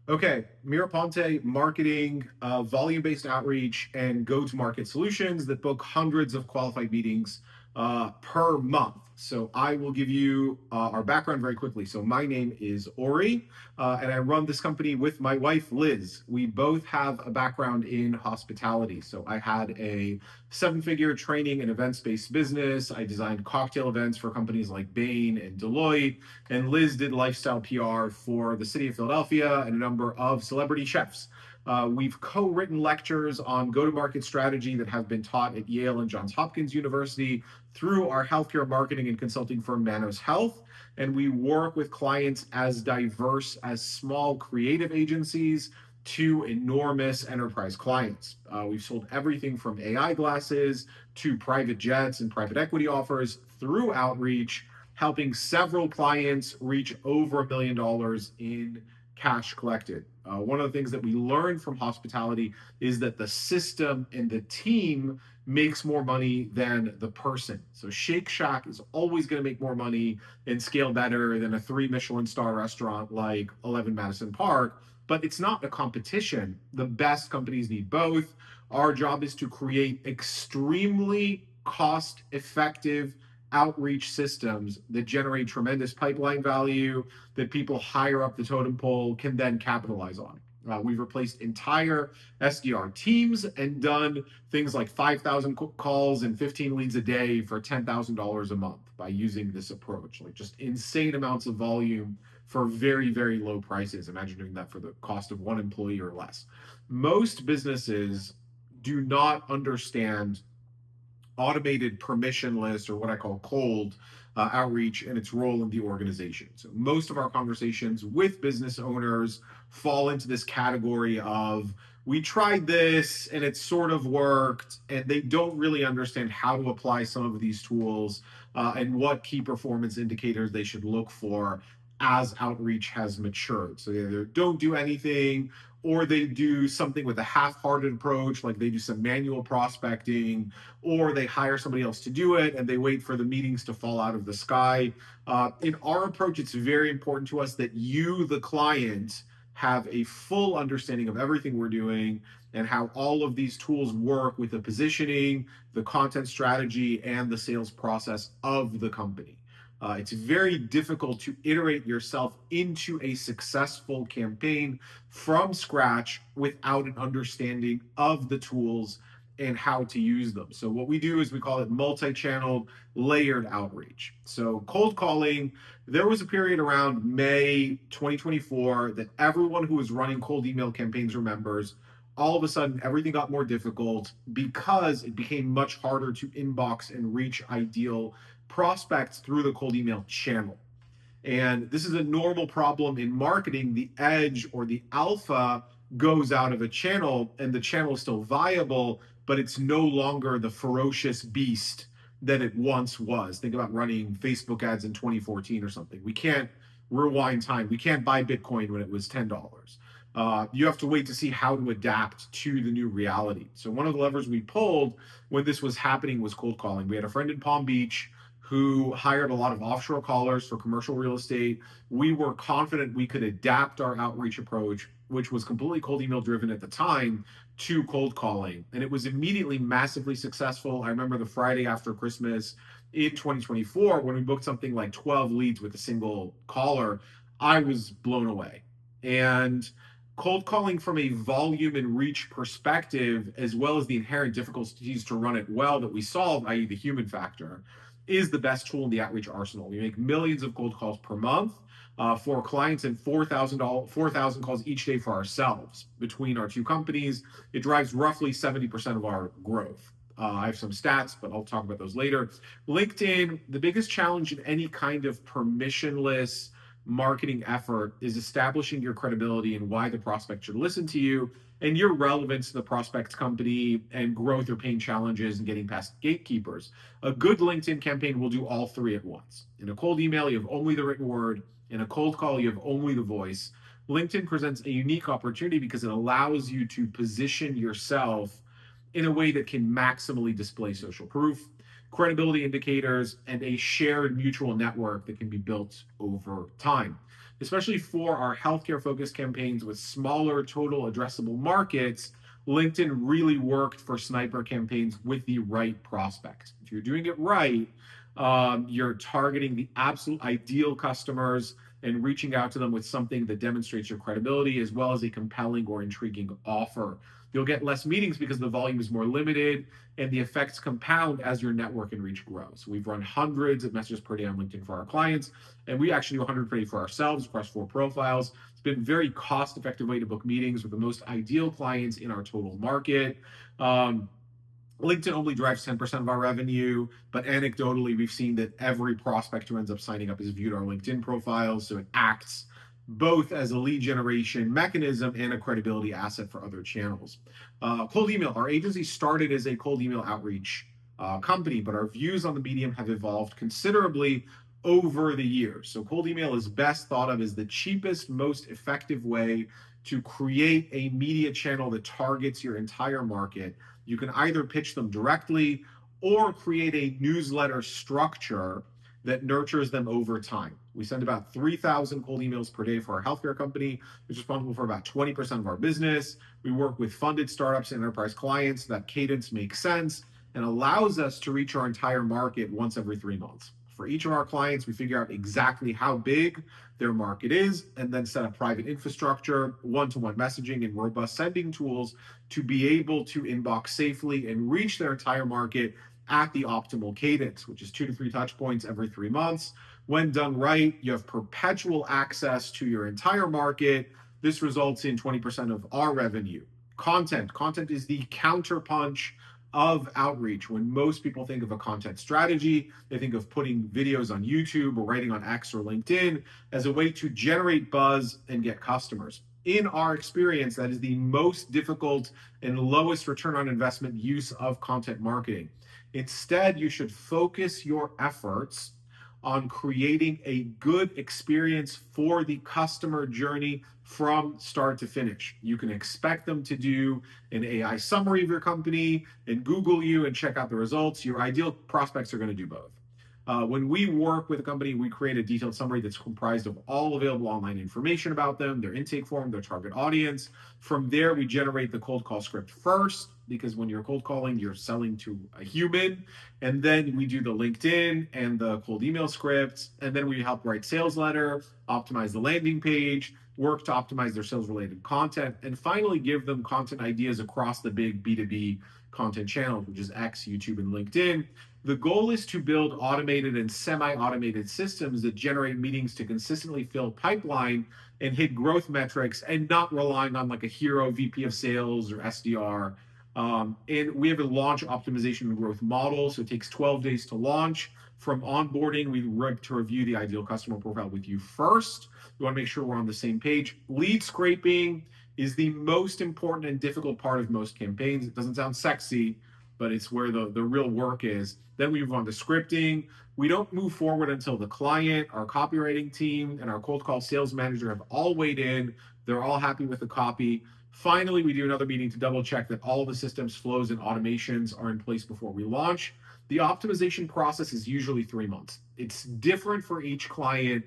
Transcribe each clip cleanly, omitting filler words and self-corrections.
Okay, Mirraponte marketing, volume-based outreach, and go-to-market solutions that book hundreds of qualified meetings per month. So I will give you our background very quickly. So my name is Ori, and I run this company with my wife, Liz. We both have a background in hospitality. So I had a seven-figure training and events-based business. I designed cocktail events for companies like Bain and Deloitte, and Liz did lifestyle PR for the city of Philadelphia and a number of celebrity chefs. We've co-written lectures on go-to-market strategy that have been taught at Yale and Johns Hopkins University through our healthcare marketing and consulting firm Manos Health. And we work with clients as diverse as small creative agencies to enormous enterprise clients. We've sold everything from AI glasses to private jets and private equity offers through outreach, helping several clients reach over $1 million in cash collected. One of the things that we learned from hospitality is that the system and the team makes more money than the person. So Shake Shack is always going to make more money and scale better than a 3 Michelin star restaurant like 11 Madison Park, but it's not a competition. The best companies need both. Our job is to create extremely cost effective outreach systems that generate tremendous pipeline value that people higher up the totem pole can then capitalize on. We've replaced entire SDR teams and done things like 5,000 calls and 15 leads a day for $10,000 a month by using this approach. Like just insane amounts of volume for very, very low prices. Imagine doing that for the cost of one employee or less. Most businesses do not understand automated permissionless, or what I call cold outreach, and its role in the organization. So most of our conversations with business owners fall into this category of, we tried this and it sort of worked, and they don't really understand how to apply some of these tools and what key performance indicators they should look for as outreach has matured. So they either don't do anything, or they do something with a half-hearted approach, like they do some manual prospecting, or they hire somebody else to do it and they wait for the meetings to fall out of the sky. In our approach, it's very important to us that you, the client, have a full understanding of everything we're doing and how all of these tools work with the positioning, the content strategy, and the sales process of the company. It's very difficult to iterate yourself into a successful campaign from scratch without an understanding of the tools and how to use them. So what we do is we call it multi-channel layered outreach. So cold calling, there was a period around May 2024 that everyone who was running cold email campaigns remembers. All of a sudden, everything got more difficult because it became much harder to inbox and reach ideal prospects through the cold email channel. And this is a normal problem in marketing. The edge or the alpha goes out of a channel and the channel is still viable, but it's no longer the ferocious beast that it once was. Think about running Facebook ads in 2014 or something. We can't rewind time. We can't buy Bitcoin when it was $10. You have to wait to see how to adapt to the new reality. So one of the levers we pulled when this was happening was cold calling. We had a friend in Palm Beach who hired a lot of offshore callers for commercial real estate. We were confident we could adapt our outreach approach, which was completely cold email driven at the time, to cold calling. And it was immediately massively successful. I remember the Friday after Christmas in 2024, when we booked something like 12 leads with a single caller, I was blown away. And cold calling from a volume and reach perspective, as well as the inherent difficulties to run it well that we solve, i.e. the human factor, is the best tool in the outreach arsenal. We make millions of cold calls per month for clients and 4,000 calls each day for ourselves. Between our two companies, it drives roughly 70% of our growth. I have some stats, but I'll talk about those later. LinkedIn, the biggest challenge in any kind of permissionless marketing effort is establishing your credibility and why the prospect should listen to you, and your relevance to the prospect's company and growth or pain challenges and getting past gatekeepers. A good LinkedIn campaign will do all three at once. In a cold email, you have only the written word. In a cold call, you have only the voice. LinkedIn presents a unique opportunity because it allows you to position yourself in a way that can maximally display social proof, credibility indicators, and a shared mutual network that can be built over time. especially for our healthcare focused campaigns with smaller total addressable markets. LinkedIn really worked for sniper campaigns with the right prospects. If you're doing it right, you're targeting the absolute ideal customers and reaching out to them with something that demonstrates your credibility as well as a compelling or intriguing offer. You'll get less meetings because the volume is more limited and the effects compound as your network and reach grows. We've run hundreds of messages per day on LinkedIn for our clients, and we actually do 100 per day for ourselves across 4 profiles. It's been a very cost-effective way to book meetings with the most ideal clients in our total market. LinkedIn only drives 10% of our revenue, but anecdotally, we've seen that every prospect who ends up signing up has viewed our LinkedIn profiles, so it acts both as a lead generation mechanism and a credibility asset for other channels. Cold email. Our agency started as a cold email outreach company, but our views on the medium have evolved considerably over the years. So cold email is best thought of as the cheapest, most effective way to create a media channel that targets your entire market. You can either pitch them directly or create a newsletter structure that nurtures them over time. We send about 3,000 cold emails per day for our healthcare company, which is responsible for about 20% of our business. We work with funded startups and enterprise clients. That cadence makes sense and allows us to reach our entire market once every 3 months. For each of our clients, we figure out exactly how big their market is and then set up private infrastructure, one-to-one messaging, and robust sending tools to be able to inbox safely and reach their entire market at the optimal cadence, which is 2 to 3 touch points every 3 months. When done right, you have perpetual access to your entire market. This results in 20% of our revenue. Content is the counterpunch of outreach. When most people think of a content strategy, they think of putting videos on YouTube or writing on X or LinkedIn as a way to generate buzz and get customers. In our experience, that is the most difficult and lowest return on investment use of content marketing. Instead, you should focus your efforts on creating a good experience for the customer journey from start to finish. You can expect them to do an AI summary of your company and Google you and check out the results. Your ideal prospects are going to do both. When we work with a company, we create a detailed summary that's comprised of all available online information about them, their intake form, their target audience. From there, we generate the cold call script first, because when you're cold calling, you're selling to a human. And then we do the LinkedIn and the cold email scripts. And then we help write sales letter, optimize the landing page, work to optimize their sales related content, and finally give them content ideas across the big B2B content channels, which is X, YouTube, and LinkedIn. The goal is to build automated and semi-automated systems that generate meetings to consistently fill pipeline and hit growth metrics and not relying on like a hero VP of sales or SDR. And we have a launch optimization and growth model. So it takes 12 days to launch. From onboarding, we like to review the ideal customer profile with you first. We want to make sure we're on the same page. Lead scraping is the most important and difficult part of most campaigns. It doesn't sound sexy, but it's where the real work is. Then we move on to scripting. We don't move forward until the client, our copywriting team, and our cold call sales manager have all weighed in. They're all happy with the copy. Finally, we do another meeting to double check that all the systems, flows, and automations are in place before we launch. The optimization process is usually 3 months. It's different for each client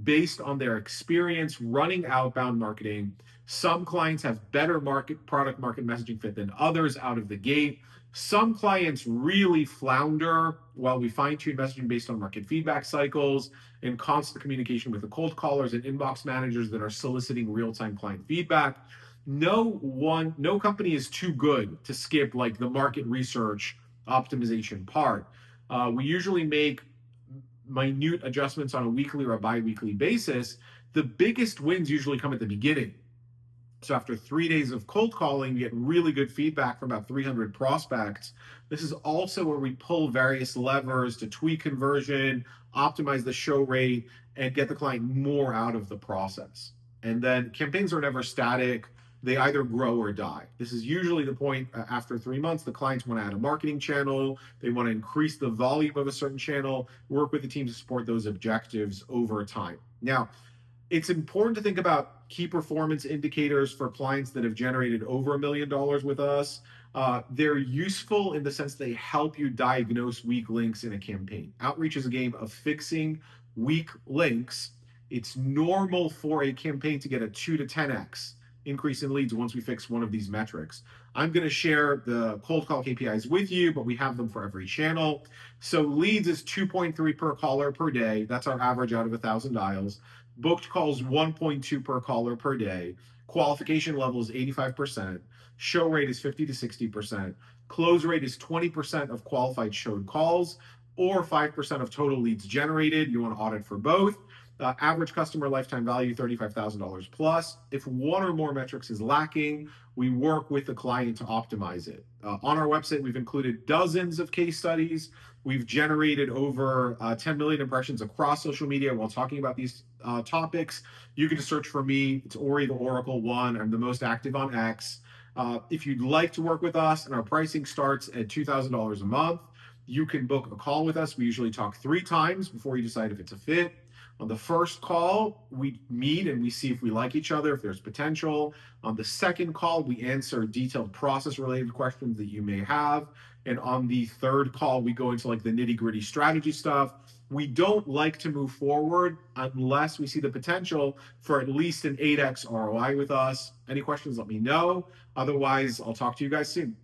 based on their experience running outbound marketing. Some clients have better product market messaging fit than others out of the gate. Some clients really flounder while we fine-tune messaging based on market feedback cycles and constant communication with the cold callers and inbox managers that are soliciting real-time client feedback. No company is too good to skip like the market research optimization part. We usually make minute adjustments on a weekly or a bi-weekly basis. The biggest wins usually come at the beginning. So after 3 days of cold calling, we get really good feedback from about 300 prospects. This is also where we pull various levers to tweak conversion, optimize the show rate, and get the client more out of the process. And then campaigns are never static. They either grow or die. This is usually the point after 3 months. The clients want to add a marketing channel. They want to increase the volume of a certain channel, work with the team to support those objectives over time. Now, it's important to think about key performance indicators for clients that have generated over $1 million with us. They're useful in the sense they help you diagnose weak links in a campaign. Outreach is a game of fixing weak links It's normal for a campaign to get a 2 to 10x increase in leads once we fix one of these metrics. I'm going to share the cold call KPIs with you, but we have them for every channel. So leads is 2.3 per caller per day. That's our average out of 1,000 dials. Booked calls 1.2 per caller per day. Qualification level is 85%. Show rate is 50 to 60%. Close rate is 20% of qualified showed calls or 5% of total leads generated. You want to audit for both. Average customer lifetime value, $35,000 plus. If one or more metrics is lacking, we work with the client to optimize it. On our website, we've included dozens of case studies. We've generated over 10 million impressions across social media while talking about these topics. You can just search for me. It's Ori the Oracle One. I'm the most active on X. If you'd like to work with us, and our pricing starts at $2,000 a month, you can book a call with us. We usually talk 3 times before you decide if it's a fit. On the first call, we meet and we see if we like each other, if there's potential. On the second call, we answer detailed process-related questions that you may have. And on the third call, we go into like the nitty-gritty strategy stuff. We don't like to move forward unless we see the potential for at least an 8x ROI with us. Any questions, let me know. Otherwise, I'll talk to you guys soon.